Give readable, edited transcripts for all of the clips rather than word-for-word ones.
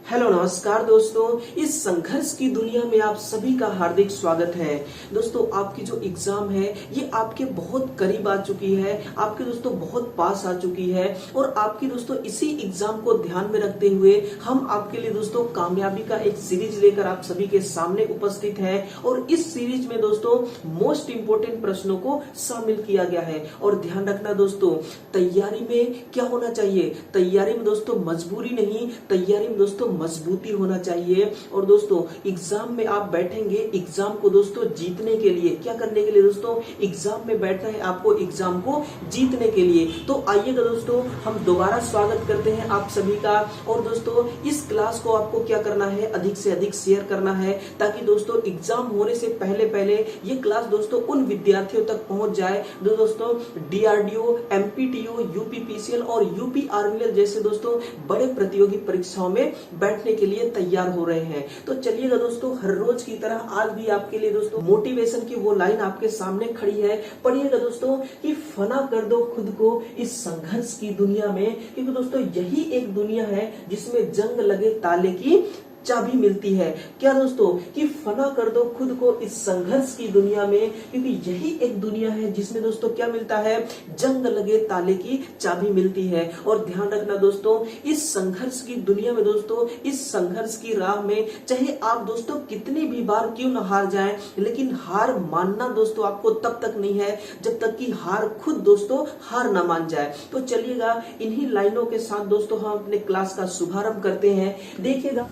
Hello नमस्कार दोस्तों, इस संघर्ष की दुनिया में आप सभी का हार्दिक स्वागत है। दोस्तों, आपकी जो एग्जाम है ये आपके बहुत करीब आ चुकी है, आपके दोस्तों बहुत पास आ चुकी है और आपकी दोस्तों इसी एग्जाम को ध्यान में रखते हुए हम आपके लिए दोस्तों कामयाबी का एक सीरीज लेकर आप सभी के सामने उपस्थित हैं और इस सीरीज में दोस्तों मोस्ट इंपोर्टेंट प्रश्नों को शामिल किया गया है। और ध्यान रखना दोस्तों, तैयारी में क्या होना चाहिए? तैयारी में दोस्तों मजबूरी नहीं, तैयारी में दोस्तों मजबूती होना चाहिए। और दोस्तों एग्जाम में आप बैठेंगे एग्जाम को दोस्तों जीतने के लिए। क्या करने के लिए दोस्तों? एग्जाम में बैठना है आपको एग्जाम को जीतने के लिए। तो आइएगा दोस्तों, हम दोबारा स्वागत करते हैं आप सभी का। और दोस्तों इस क्लास को आपको क्या करना है, अधिक से अधिक शेयर करना है ताकि दोस्तों एग्जाम होने से पहले पहले ये क्लास दोस्तों उन विद्यार्थियों तक पहुंच जाए जो दोस्तों डीआरडीओ, एमपीटीओ, यूपीपीसीएल और यूपी आर्मी जैसे दोस्तों बड़े प्रतियोगी परीक्षाओं में बैठने के लिए तैयार हो रहे हैं। तो चलिएगा दोस्तों, हर रोज की तरह आज भी आपके लिए दोस्तों मोटिवेशन की वो लाइन आपके सामने खड़ी है। पढ़िएगा दोस्तों कि फना कर दो खुद को इस संघर्ष की दुनिया में, क्योंकि दोस्तों यही एक दुनिया है जिसमें जंग लगे ताले की चाबी मिलती है। क्या दोस्तों? कि फना कर दो खुद को इस संघर्ष की दुनिया में, क्योंकि यही एक दुनिया है जिसमें दोस्तों क्या मिलता है? जंग लगे ताले की चाबी मिलती है। और ध्यान रखना दोस्तों, इस संघर्ष की दुनिया में दोस्तों, इस संघर्ष की राह में चाहे आप दोस्तों कितनी भी बार क्यों न हार जाएं, लेकिन हार मानना दोस्तों आपको तब तक नहीं है जब तक कि हार खुद दोस्तों हार ना मान जाए। तो चलिएगा इन्हीं लाइनों के साथ दोस्तों हम अपने क्लास का शुभारंभ करते हैं। देखिएगा,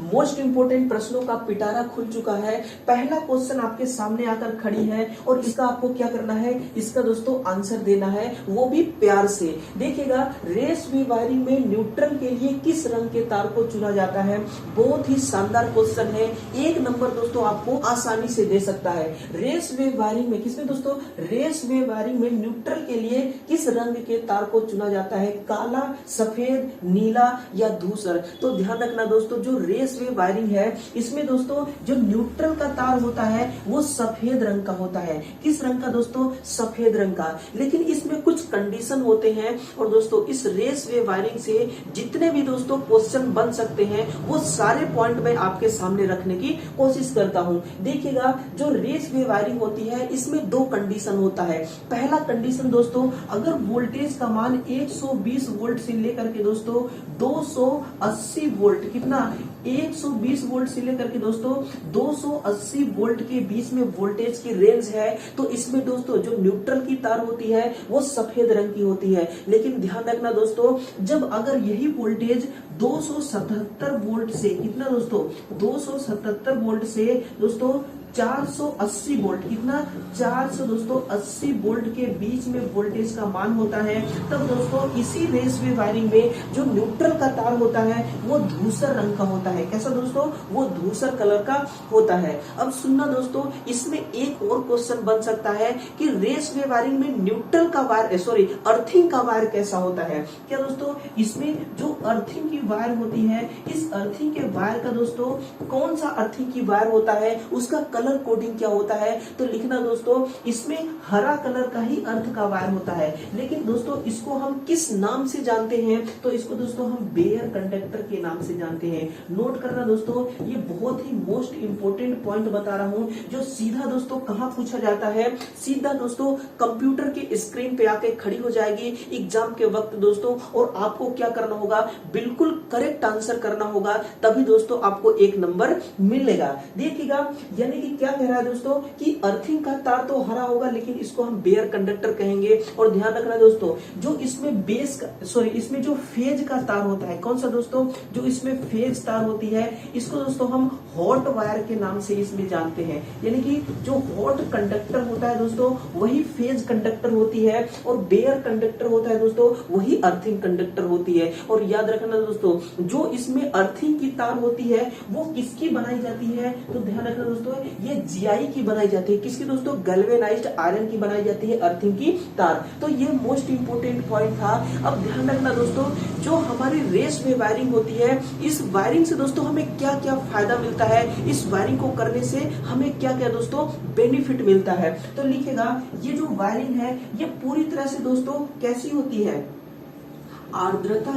मोस्ट इंपोर्टेंट प्रश्नों का पिटारा खुल चुका है। पहला क्वेश्चन आपके सामने आकर खड़ी है और इसका आपको क्या करना है? इसका दोस्तों आंसर देना है, वो भी प्यार से। देखिएगा, रेस वे वायरिंग में न्यूट्रल के लिए किस रंग के तार को चुना जाता है? बहुत ही शानदार क्वेश्चन है, 1 नंबर दोस्तों आपको आसानी से दे सकता है। रेस वे वायरिंग में किसमें दोस्तों? रेस वे वायरिंग में न्यूट्रल के लिए किस रंग के तार को चुना जाता है? काला, सफेद, नीला या धूसर? तो ध्यान रखना दोस्तों, जो रेस वे वायरिंग है इसमें दोस्तों जो न्यूट्रल का तार होता है वो सफेद रंग का होता है। किस रंग का दोस्तों? सफेद रंग का। लेकिन इसमें कुछ कंडीशन होते हैं और दोस्तों इस रेस वे वायरिंग से जितने भी दोस्तों क्वेश्चन बन सकते हैं वो सारे पॉइंट मैं आपके सामने रखने की कोशिश करता हूं। देखिएगा, जो रेस वे वायरिंग होती है इसमें 2 कंडीशन होता है। पहला कंडीशन दोस्तों, अगर वोल्टेज का मान 120 वोल्ट से लेकर के दोस्तों 280 वोल्ट, कितना? 120 वोल्ट से लेकर के दोस्तों 280 वोल्ट के बीच में वोल्टेज की रेंज है, तो इसमें दोस्तों जो न्यूट्रल की तार होती है वो सफेद रंग की होती है। लेकिन ध्यान रखना दोस्तों, जब अगर यही वोल्टेज 277 वोल्ट से, कितना दोस्तों? 277 वोल्ट से दोस्तों 480 वोल्ट, कितना? 400 दोस्तों 80 वोल्ट के बीच में वोल्टेज का मान होता है, तब दोस्तों इसी रेस वे वायरिंग में जो न्यूट्रल का तार होता है वो धूसर रंग का होता है। कैसा दोस्तों? वो धूसर कलर का होता है। अब सुनना दोस्तों, इसमें एक और क्वेश्चन बन सकता है कि रेस वे वायरिंग में न्यूट्रल का वायर, सॉरी अर्थिंग का वायर कैसा होता है? क्या दोस्तों? इसमें जो अर्थिंग की वायर होती है, इस अर्थिंग के वायर का दोस्तों कौन सा अर्थिंग की वायर होता है, उसका कलर कोडिंग क्या होता है? तो लिखना दोस्तों, इसमें हरा कलर का ही अर्थ का वायर होता है। लेकिन दोस्तों इसको हम किस नाम से जानते हैं? तो इसको दोस्तों हम बेयर कंडक्टर के नाम से जानते हैं। नोट करना दोस्तों, ये बहुत ही मोस्ट इंपोर्टेंट पॉइंट बता रहा हूं जो सीधा दोस्तों कहां पूछा जाता है? सीधा दोस्तों कंप्यूटर के स्क्रीन पे आके खड़ी हो जाएगी एग्जाम के वक्त दोस्तों, और आपको क्या करना होगा? बिल्कुल करेक्ट आंसर करना होगा, तभी दोस्तों आपको 1 नंबर मिलेगा। देखिएगा, यानी कि क्या कह रहा है दोस्तों कि अर्थिंग का तार तो हरा होगा लेकिन इसको हम बेयर कंडक्टर कहेंगे। और ध्यान रखना दोस्तों, जो इसमें इसमें जो फेज का तार होता है, कौन सा दोस्तों? जो इसमें फेज तार होती है इसको दोस्तों हम हॉट वायर के नाम से इसमें जानते हैं। यानी कि जो हॉट कंडक्टर होता है दोस्तों वही फेज कंडक्टर होती है और बेयर कंडक्टर होता है दोस्तों वही अर्थिंग कंडक्टर होती है। और याद रखना दोस्तों, जो इसमें अर्थिंग की तार होती है वो किसकी बनाई जाती है? तो ध्यान रखना दोस्तों, ये जीआई की बनाई जाती है। किसकी दोस्तों? गैल्वेनाइज्ड आयरन की बनाई जाती है अर्थिंग की तार। तो ये मोस्ट इंपोर्टेंट पॉइंट था। अब ध्यान रखना दोस्तों, जो हमारी रेस में वायरिंग होती है, इस वायरिंग से दोस्तों हमें क्या क्या फायदा मिलता है? इस वायरिंग को करने से हमें क्या क्या दोस्तों बेनिफिट मिलता है? तो लिखेगा, ये जो वायरिंग है ये पूरी तरह से दोस्तों कैसी होती है? आर्द्रता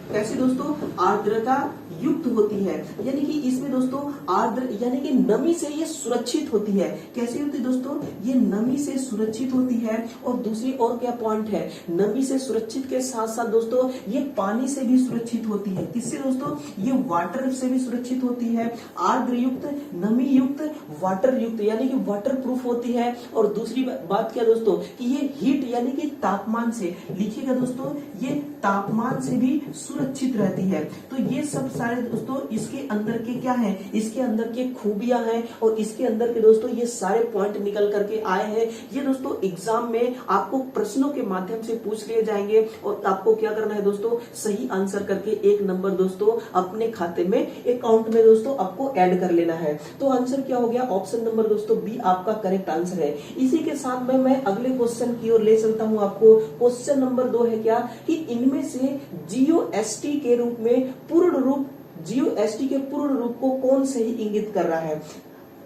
कैसी दोस्तों? आर्द्रता युक्त होती है, यानी कि इसमें दोस्तों आर्द्र यानी कि नमी से ये सुरक्षित होती है। कैसे होती है दोस्तों? ये नमी से सुरक्षित होती है। और दूसरी और क्या पॉइंट है, नमी से सुरक्षित के साथ साथ दोस्तों ये पानी से भी सुरक्षित होती है। किससे दोस्तों? ये वाटर से भी सुरक्षित होती है। आर्द्र युक्त, नमी युक्त, वाटर युक्त, यानी कि वाटर प्रूफ होती है। और दूसरी बात क्या दोस्तों कि ये हीट यानी कि तापमान से, लिखिएगा दोस्तों, ये तापमान से भी सुरक्षित रहती है। तो ये सब सारे दोस्तों इसके अंदर के क्या है, इसके अंदर के खूबियां हैं और इसके अंदर के दोस्तों ये सारे पॉइंट निकल करके आए हैं। ये दोस्तों एग्जाम में आपको प्रश्नों के माध्यम से पूछ लिए जाएंगे और आपको क्या करना है दोस्तों, सही आंसर करके 1 नंबर दोस्तों अपने खाते में, अकाउंट में दोस्तों आपको ऐड कर लेना है। तो आंसर क्या हो गया? ऑप्शन नंबर दोस्तों बी आपका करेक्ट आंसर है। इसी के साथ में मैं अगले क्वेश्चन की ओर ले चलता हूं आपको। क्वेश्चन नंबर 2 है क्या कि इनमें से जीओएसटी के रूप में पूर्ण रूप, जीओएसटी के पूर्ण रूप को कौन सही इंगित कर रहा है?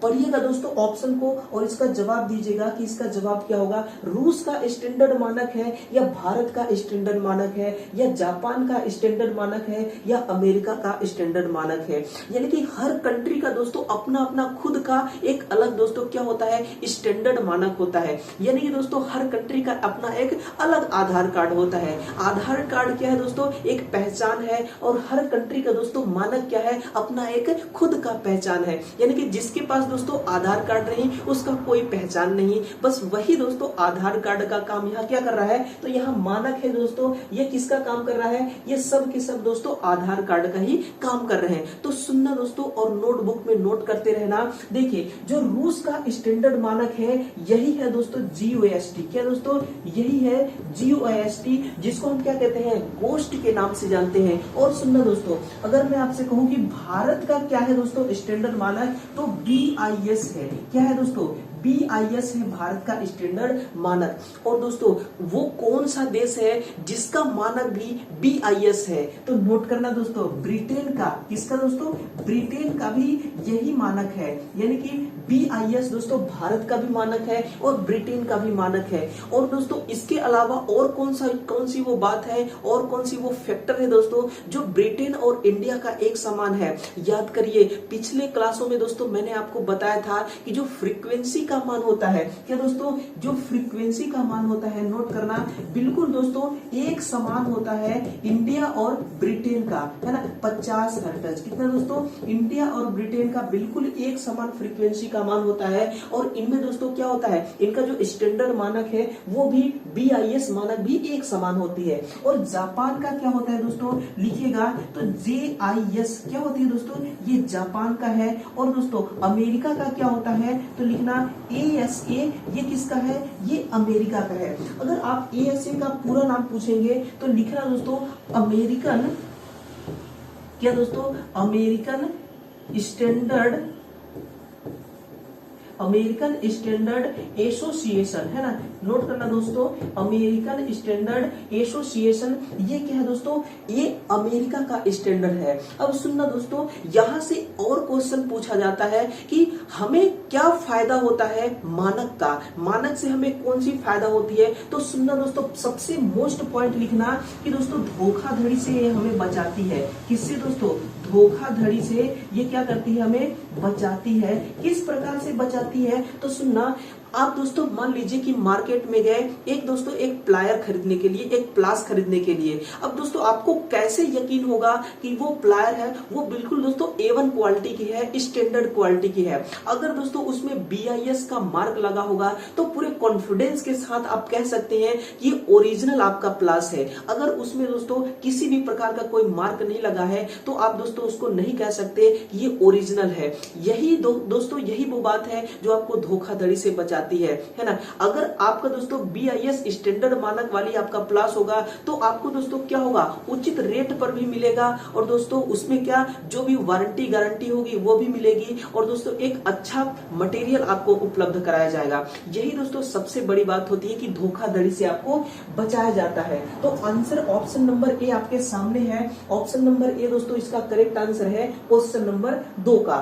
पढ़िएगा दोस्तों ऑप्शन को और इसका जवाब दीजिएगा कि इसका जवाब क्या होगा। रूस का स्टैंडर्ड मानक है या भारत का स्टैंडर्ड मानक है या जापान का स्टैंडर्ड मानक है या अमेरिका का स्टैंडर्ड मानक है। यानी कि हर कंट्री का दोस्तों अपना अपना खुद का एक अलग दोस्तों क्या होता है, स्टैंडर्ड मानक होता है। यानी कि दोस्तों हर कंट्री का अपना एक अलग आधार कार्ड होता है। आधार कार्ड क्या है दोस्तों? एक पहचान है और हर कंट्री का दोस्तों मानक क्या है? अपना एक खुद का पहचान है। यानी कि जिसके पास दोस्तों आधार कार्ड नहीं उसका कोई पहचान नहीं, बस वही दोस्तों आधार कार्ड का काम यहाँ क्या कर रहा है, तो यहाँ मानक है दोस्तों। ये किसका काम कर रहा है? ये सब के सब दोस्तों आधार कार्ड का ही काम कर रहे हैं। तो सुनना दोस्तों और नोटबुक में नोट करते रहना। देखिए जो रूस का स्टैंडर्ड मानक है यही है दोस्तों जीओएसटी। क्या दोस्तों? यही है जीओएसटी, जिसको हम क्या कहते हैं, गोस्ट के नाम से जानते हैं। और सुनना दोस्तों, अगर मैं आपसे कहूं कि भारत का क्या है दोस्तों स्टैंडर्ड मानक, तो BIS है। क्या है दोस्तों? BIS है भारत का स्टैंडर्ड मानक। और दोस्तों वो कौन सा देश है जिसका मानक भी BIS है? तो नोट करना दोस्तों, ब्रिटेन का। किसका दोस्तों? ब्रिटेन का भी यही मानक है। यानी कि BIS दोस्तों भारत का भी मानक है और ब्रिटेन का भी मानक है। और दोस्तों इसके अलावा और कौन सी वो बात है और कौन सी वो फैक्टर है दोस्तों जो ब्रिटेन और इंडिया का एक समान है? याद करिए पिछले क्लासों में दोस्तों मैंने आपको बताया था कि जो फ्रीक्वेंसी का मान होता है, क्या दोस्तों? जो फ्रीक्वेंसी का मान होता है, नोट करना, बिल्कुल दोस्तों एक समान होता है इंडिया और ब्रिटेन का, है ना, 50 हर्ट्ज। कितना दोस्तों? इंडिया और ब्रिटेन का बिल्कुल एक समान फ्रीक्वेंसी का मान होता है। और इनमें दोस्तों क्या होता है, इनका जो स्टैंडर्ड मानक है वो भी BIS मानक भी एक समान होती है। और जापान का क्या होता है दोस्तों? लिखिएगा तो JIS क्या होती है दोस्तों? ये जापान का है। और दोस्तों अमेरिका का क्या होता है? तो लिखना ASA, ये किसका है? ये अमेरिका का है। अगर आप ASA का पूरा नाम पूछेंगे तो लिखना दोस्तों अमेरिकन, क्या दोस्तों? अमेरिकन स्टैंडर्ड एसोसिएशन, है ना। नोट करना दोस्तों, अमेरिकन स्टैंडर्ड एसोसिएशन, ये क्या है दोस्तों? ये अमेरिका का स्टैंडर्ड है। अब सुनना दोस्तों, यहां से और क्वेश्चन पूछा जाता है कि हमें क्या फायदा होता है मानक का, मानक से हमें कौन सी फायदा होती है? तो सुनना दोस्तों, सबसे मोस्ट पॉइंट लिखना कि दोस्तों धोखाधड़ी से ये हमें बचाती है। किससे दोस्तों? धोखाधड़ी से ये क्या करती है? हमें बचाती है। किस प्रकार से बचाती है? तो सुनना, आप दोस्तों मान लीजिए कि मार्केट में गए एक प्लायर खरीदने के लिए, एक प्लास खरीदने के लिए। अब दोस्तों आपको कैसे यकीन होगा कि वो प्लायर है वो बिल्कुल दोस्तों A1 क्वालिटी की है, स्टैंडर्ड क्वालिटी की है? अगर दोस्तों उसमें BIS का मार्क लगा होगा तो पूरे कॉन्फिडेंस के साथ आप कह सकते हैं कि ये ओरिजिनल आपका प्लास है। अगर उसमें दोस्तों किसी भी प्रकार का कोई मार्क नहीं लगा है तो आप दोस्तों उसको नहीं कह सकते कि ये ओरिजिनल है। यही दोस्तों यही वो बात है जो आपको धोखाधड़ी से बचाती है ना। अगर आपका दोस्तों BIS स्टैंडर्ड मानक वाली आपका प्लास होगा तो आपको दोस्तों क्या होगा, उचित रेट पर भी मिलेगा। और दोस्तों उसमें क्या, जो भी वारंटी गारंटी होगी वो भी मिलेगी। और दोस्तों एक अच्छा मटेरियल आपको उपलब्ध कराया जाएगा। यही दोस्तों सबसे बड़ी बात होती है कि धोखाधड़ी से आपको बचाया जाता है। तो आंसर ऑप्शन नंबर ए आपके सामने है। ऑप्शन नंबर ए दोस्तों इसका करेक्ट आंसर है क्वेश्चन नंबर 2 का।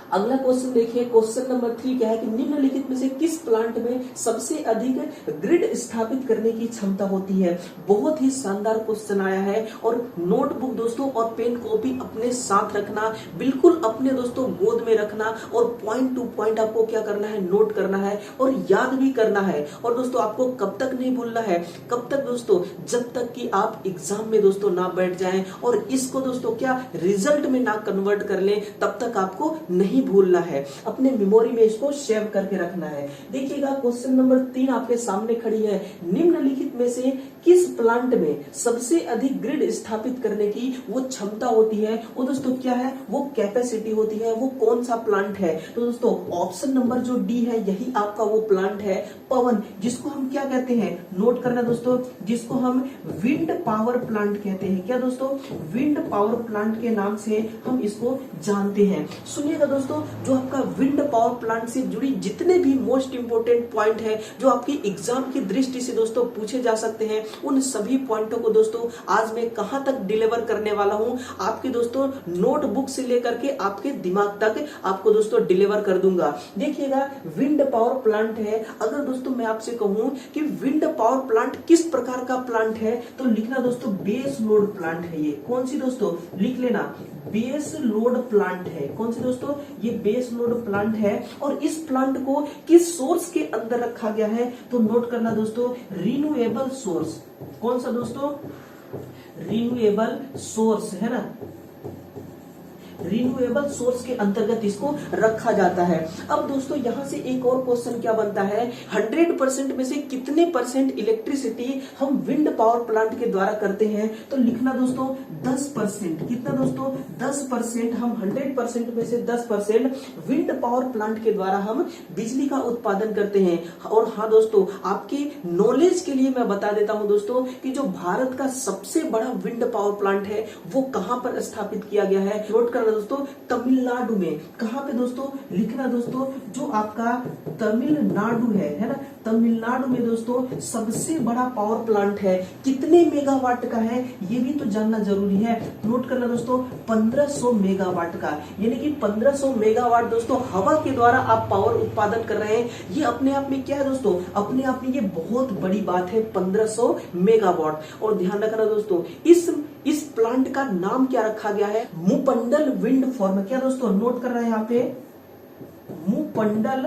अगला क्वेश्चन देखिए, क्वेश्चन नंबर 3 क्या है कि निम्नलिखित में से किस प्लांट में सबसे अधिक ग्रिड स्थापित करने की क्षमता होती है। बहुत ही शानदार क्वेश्चन आया है और नोटबुक दोस्तों और पेन कॉपी अपने साथ रखना, बिल्कुल अपने दोस्तों गोद में रखना और पॉइंट टू पॉइंट आपको क्या करना है, नोट करना है और याद भी करना है। और दोस्तों आपको कब तक नहीं भूलना है, कब तक दोस्तों, जब तक कि आप एग्जाम में दोस्तों ना बैठ जाएं और इसको दोस्तों क्या रिजल्ट में ना कन्वर्ट कर लें, तब तक आपको नहीं भूलना है, अपने मेमोरी में इसको सेव करके रखना है। देखिएगा क्वेश्चन नंबर 3 आपके सामने खड़ी है, निम्नलिखित में से किस प्लांट में सबसे अधिक ग्रिड स्थापित करने की वो क्षमता होती है, वो दोस्तों क्या है, वो कैपेसिटी होती है, वो कौन सा प्लांट है। तो दोस्तों ऑप्शन नंबर जो डी है यही आपका वो प्लांट है, पवन, जिसको हम क्या कहते हैं, नोट करना दोस्तों, जिसको हम विंड पावर प्लांट कहते हैं। क्या दोस्तों, विंड पावर प्लांट के नाम से हम इसको जानते हैं। सुनिएगा दोस्तों, जो आपका विंड पावर प्लांट से जुड़ी जितने भी मोस्ट इंपोर्टेंट पॉइंट है जो आपकी एग्जाम की दृष्टि से दोस्तों पूछे जा सकते हैं, उन सभी पॉइंटों को दोस्तों आज मैं कहां तक डिलीवर करने वाला हूं, आपकी दोस्तों नोटबुक से लेकर के आपके दिमाग तक आपको दोस्तों डिलीवर कर दूंगा। देखिएगा विंड पावर प्लांट है, अगर दोस्तों मैं आपसे कहूं कि विंड पावर प्लांट किस प्रकार का प्लांट है, तो लिखना दोस्तों बेस लोड प्लांट है। ये कौन सी दोस्तों, लिख लेना, बेस लोड प्लांट है। कौन सी दोस्तों, ये बेस लोड प्लांट है। और इस प्लांट को किस सोर्स के अंदर रखा गया है, तो नोट करना दोस्तों, रिन्यूएबल सोर्स। कौन सा दोस्तों, रिन्यूएबल सोर्स है ना, रिन्यूएबल सोर्स के अंतर्गत इसको रखा जाता है। अब दोस्तों यहां से एक और क्वेश्चन क्या बनता है, 100% में से कितने परसेंट इलेक्ट्रिसिटी हम विंड पावर प्लांट के द्वारा करते हैं, तो लिखना दोस्तों 10%। कितना दोस्तों, 10%। हम 100% में से 10% विंड पावर प्लांट के द्वारा हम बिजली का उत्पादन करते हैं। और हाँ दोस्तों, आपके नॉलेज के लिए मैं बता देता हूं दोस्तों कि जो भारत का सबसे बड़ा विंड पावर प्लांट है वो कहां पर स्थापित किया गया है, नोट करना दोस्तों, तमिलनाडु में। कहां पे दोस्तों, लिखना दोस्तों, जो आपका तमिलनाडु है ना, तमिलनाडु में दोस्तों सबसे बड़ा पावर प्लांट है। कितने मेगावाट का है ये भी तो जानना जरूरी है, नोट करना दोस्तों, 1500 मेगावाट का, यानी कि 1500 मेगावाट दोस्तों हवा के द्वारा आप पावर उत्पादन कर रहे हैं। ये अपने आप में क्या है दोस्तों, अपने आप में ये बहुत बड़ी बात है, 1500 मेगावाट। और ध्यान रखना दोस्तों, इस प्लांट का नाम क्या रखा गया है, मुपंडल विंड फार्म। क्या दोस्तों, नोट कर रहे हैं यहाँ पे, मुपंडल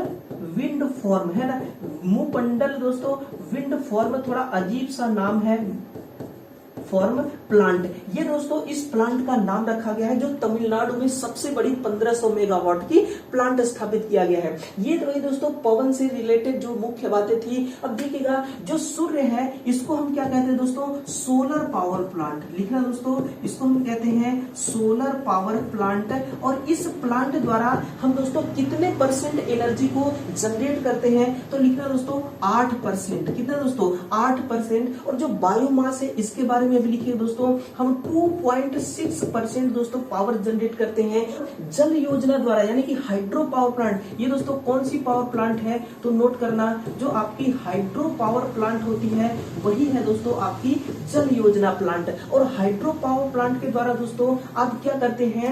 विंड फार्म है ना, मुपंडल दोस्तों विंड फार्म, थोड़ा अजीब सा नाम है, फॉर्म प्लांट। ये दोस्तों इस प्लांट का नाम रखा गया है जो तमिलनाडु में सबसे बड़ी 1500 मेगावाट की प्लांट स्थापित किया गया है। ये रही दोस्तों पवन से रिलेटेड जो मुख्य बातें थी। अब देखिएगा जो सूर्य है इसको हम क्या कहते हैं दोस्तों, सोलर पावर प्लांट। लिखना दोस्तों, इसको हम कहते हैं सोलर पावर प्लांट। और इस प्लांट द्वारा हम दोस्तों कितने परसेंट एनर्जी को जनरेट करते हैं, तो लिखना दोस्तों 8%। कितना दोस्तों, 8%। और जो बायोमास है इसके बारे में भी लिखिए दोस्तों, हम 2.6% दोस्तों पावर जनरेट करते हैं जल योजना द्वारा, यानी कि हाइड्रो पावर प्लांट। ये दोस्तों कौन सी पावर प्लांट है, तो नोट करना, जो आपकी हाइड्रो पावर प्लांट होती है वही है दोस्तों आपकी जल योजना प्लांट। और हाइड्रो पावर प्लांट के द्वारा दोस्तों आप क्या करते हैं,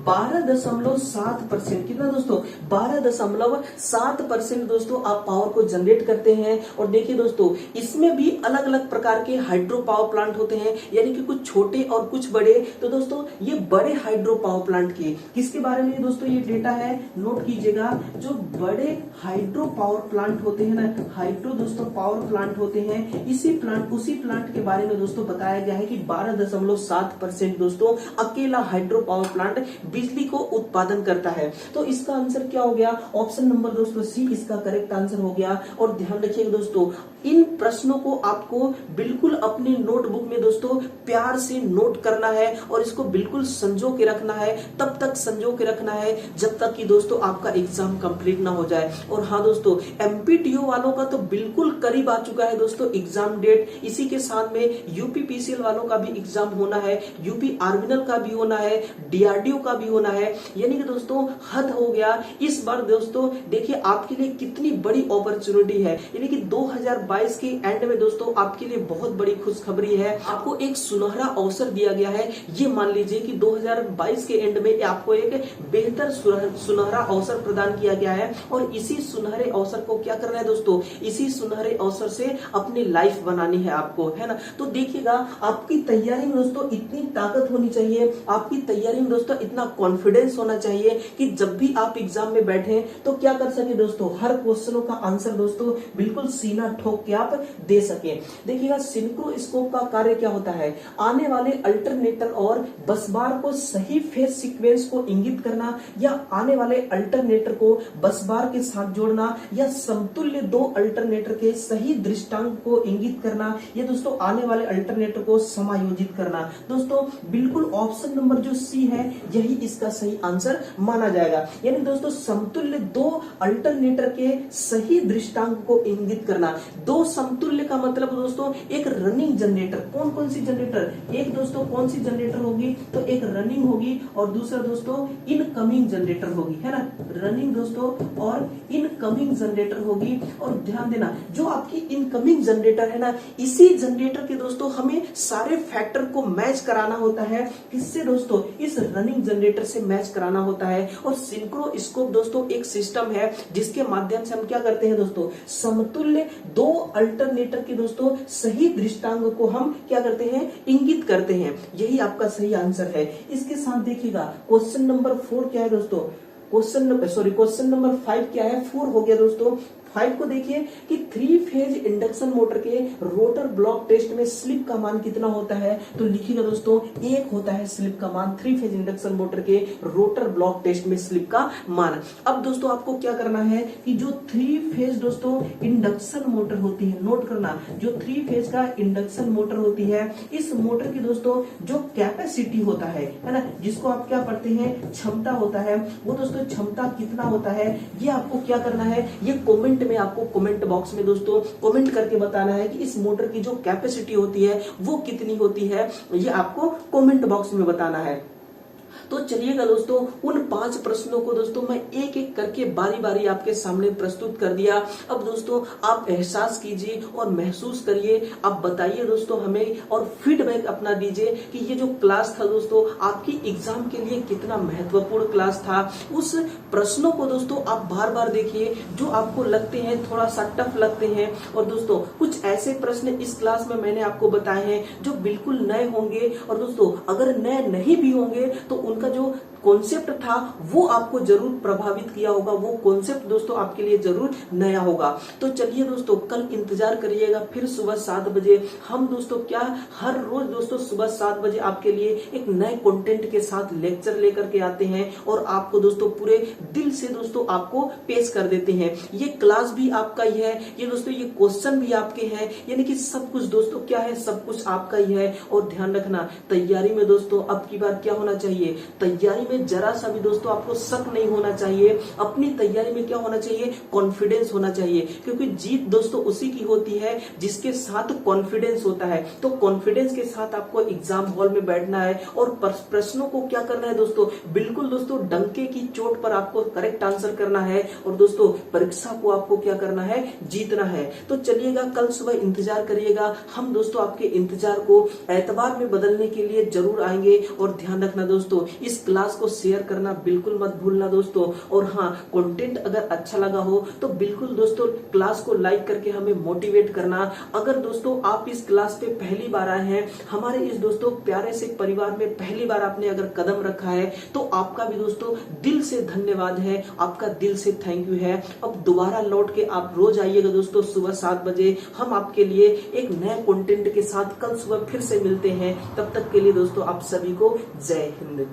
12.7%। कितना दोस्तों, 12.7% दोस्तों आप पावर को जनरेट करते हैं। और देखिए दोस्तों इसमें भी अलग अलग प्रकार के हाइड्रो पावर प्लांट होते हैं, यानी कि कुछ छोटे और कुछ बड़े। तो दोस्तों ये बड़े हाइड्रो पावर प्लांट के किसके बारे में दोस्तों ये डेटा है, नोट कीजिएगा, जो बड़े हाइड्रो पावर प्लांट होते हैं ना, हाइड्रो दोस्तों पावर प्लांट होते हैं, उसी प्लांट के बारे में दोस्तों बताया गया है कि 12.7% दोस्तों अकेला हाइड्रो पावर प्लांट बिजली को उत्पादन करता है। तो इसका आंसर क्या हो गया, ऑप्शन नंबर दोस्तों सी इसका करेक्ट आंसर हो गया। और ध्यान रखिएगा दोस्तों, इन प्रश्नों को आपको बिल्कुल अपने नोटबुक में दोस्तों प्यार से नोट करना है और इसको बिल्कुल संजो के रखना है, तब तक संजो के रखना है जब तक कि दोस्तों आपका एग्जाम कंप्लीट ना हो जाए। और हाँ दोस्तों, एमपीटीओ वालों का तो बिल्कुल करीब आ चुका है दोस्तों एग्जाम डेट। इसी के साथ में यूपीपीसीएल वालों का भी एग्जाम होना है, यूपी आर्मिनल का भी होना है, डीआरडीओ का भी होना है, यानी कि दोस्तों हद हो गया इस बार। दोस्तों देखिए आपके लिए कितनी बड़ी अपॉर्चुनिटी है, यानी कि 2022 के एंड में दोस्तों आपके लिए बहुत बड़ी खुशखबरी है। आपको एक सुनहरा अवसर दिया गया है। ये मान लीजिए कि 2022 के एंड में आपको एक बेहतर सुनहरा अवसर प्रदान किया गया है और इसी सुनहरे अवसर को क्या करना है दोस्तों, इसी सुनहरे अवसर से अपनी लाइफ बनानी है आपको, है ना। तो देखिएगा, आपकी तैयारी में दोस्तों इतनी ताकत होनी चाहिए, आपकी तैयारी में दोस्तों इतना कॉन्फिडेंस होना चाहिए कि जब भी आप एग्जाम में बैठे तो क्या कर सके दोस्तों, हर क्वेश्चनों का आंसर दोस्तों बिल्कुल सीना ठोक के आप दे सके। देखिएगा, सिंक्रोस्कोप का कार्य क्या होता है, आने वाले अल्टरनेटर और बस बार को सही फेज सीक्वेंस को इंगित करना या आने वाले अल्टरनेटर को बस बार के साथ जोड़ना या समतुल्य दो अल्टरनेटर के सही दृष्टांक को इंगित करना या दोस्तों आने वाले अल्टरनेटर को समायोजित करना। दोस्तों बिल्कुल ऑप्शन नंबर जो सी है यही इसका सही आंसर माना जाएगा। यानी दोस्तों समतुल्य दो अल्टरनेटर के सही दृष्टांक को इंगित करना। दो समतुल्य का मतलब दोस्तों एक रनिंग जनरेटर, कौन कौन सी जनरेटर, एक दोस्तों कौन सी जनरेटर होगी, तो एक रनिंग होगी और दूसरा दोस्तों इनकमिंग जनरेटर होगी, है ना। रनिंग दोस्तों और इनकमिंग जनरेटर होगी। और ध्यान देना, जो आपकी इनकमिंग जनरेटर है ना, इसी जनरेटर के दोस्तों हमें सारे फैक्टर को मैच कराना होता है। किससे दोस्तों, इस रनिंग जनरेटर से मैच कराना होता है। और सिंक्रोस्कोप दोस्तों एक सिस्टम है जिसके माध्यम से हम क्या करते हैं दोस्तों, समतुल्य दो अल्टरनेटर के दोस्तों सही दृष्टांक को हम क्या करते हैं, इंगित करते हैं। यही आपका सही आंसर है। इसके साथ देखिएगा क्वेश्चन नंबर 4 क्या है दोस्तों, क्वेश्चन नंबर 5 क्या है, 4 हो गया दोस्तों। 5 को देखिए कि 3 फेज इंडक्शन मोटर के रोटर ब्लॉक टेस्ट में स्लिप का मान कितना होता है, तो लिखिएगा दोस्तों 1 होता है स्लिप का मान। 3 फेज इंडक्शन मोटर के रोटर ब्लॉक टेस्ट में स्लिप का मान। अब दोस्तों आपको क्या करना है कि जो 3 फेज दोस्तों इंडक्शन मोटर होती है, नोट करना, जो 3 फेज का इंडक्शन मोटर होती है, इस मोटर की दोस्तों जो कैपेसिटी होता है ना, जिसको आप क्या पढ़ते हैं, क्षमता होता है, वो दोस्तों क्षमता कितना होता है, ये आपको क्या करना है, ये कमेंट में आपको कमेंट बॉक्स में दोस्तों कमेंट करके बताना है कि इस मोटर की जो कैपेसिटी होती है वो कितनी होती है, ये आपको कमेंट बॉक्स में बताना है। तो चलिएगा दोस्तों, उन 5 प्रश्नों को दोस्तों मैं एक एक करके बारी बारी आपके सामने प्रस्तुत कर दिया। अब दोस्तों आप एहसास कीजिए और महसूस करिए, आप बताइए दोस्तों हमें और फीडबैक अपना दीजिए कि ये जो क्लास था दोस्तों आपकी एग्जाम के लिए कितना महत्वपूर्ण क्लास था। उस प्रश्नों को दोस्तों आप बार बार देखिए जो आपको लगते हैं थोड़ा सा टफ लगते हैं। और दोस्तों कुछ ऐसे प्रश्न इस क्लास में मैंने आपको बताए हैं जो बिल्कुल नए होंगे, और दोस्तों अगर नए नहीं भी होंगे तो उनका जो कॉन्सेप्ट था वो आपको जरूर प्रभावित किया होगा, वो कॉन्सेप्ट दोस्तों आपके लिए जरूर नया होगा। तो चलिए दोस्तों, कल इंतजार करिएगा, फिर सुबह 7 बजे हम दोस्तों क्या हर रोज दोस्तों सुबह 7 बजे आपके लिए एक नए कंटेंट के साथ लेक्चर लेकर के आते हैं और आपको दोस्तों पूरे दिल से दोस्तों आपको पेश कर देते हैं। ये क्लास भी आपका ही है, ये दोस्तों ये क्वेश्चन भी आपके हैं, यानी कि सब कुछ दोस्तों क्या है, सब कुछ आपका ही है। और ध्यान रखना, तैयारी में दोस्तों अब की बार क्या होना चाहिए, तैयारी में जरा सा भी दोस्तों आपको शक नहीं होना चाहिए। अपनी तैयारी में क्या होना चाहिए, कॉन्फिडेंस होना चाहिए, क्योंकि जीत दोस्तों उसी की होती है जिसके साथ कॉन्फिडेंस होता है। तो कॉन्फिडेंस के साथ आपको एग्जाम हॉल में बैठना है और प्रश्नों को क्या करना है दोस्तों, बिल्कुल दोस्तों डंके की चोट पर आपको करेक्ट आंसर करना है और दोस्तों परीक्षा को आपको क्या करना है, जीतना है। तो चलिएगा, कल सुबह इंतजार करिएगा, हम दोस्तों आपके इंतजार को एतबार में बदलने के लिए जरूर आएंगे। और ध्यान रखना दोस्तों, इस क्लास को शेयर करना बिल्कुल मत भूलना दोस्तों। और हाँ, कंटेंट अगर अच्छा लगा हो तो बिल्कुल दोस्तों क्लास को लाइक करके हमें मोटिवेट करना। अगर दोस्तों आप इस क्लास पे पहली बार आए हैं, हमारे इस दोस्तों प्यारे से परिवार में पहली बार आपने अगर कदम रखा है, तो आपका भी दोस्तों दिल से धन्यवाद है, आपका दिल से थैंक यू है। अब दोबारा लौट के आप रोज आइएगा दोस्तों सुबह 7 बजे, हम आपके लिए एक नए कंटेंट के साथ कल सुबह फिर से मिलते हैं। तब तक के लिए दोस्तों आप सभी को जय हिंद।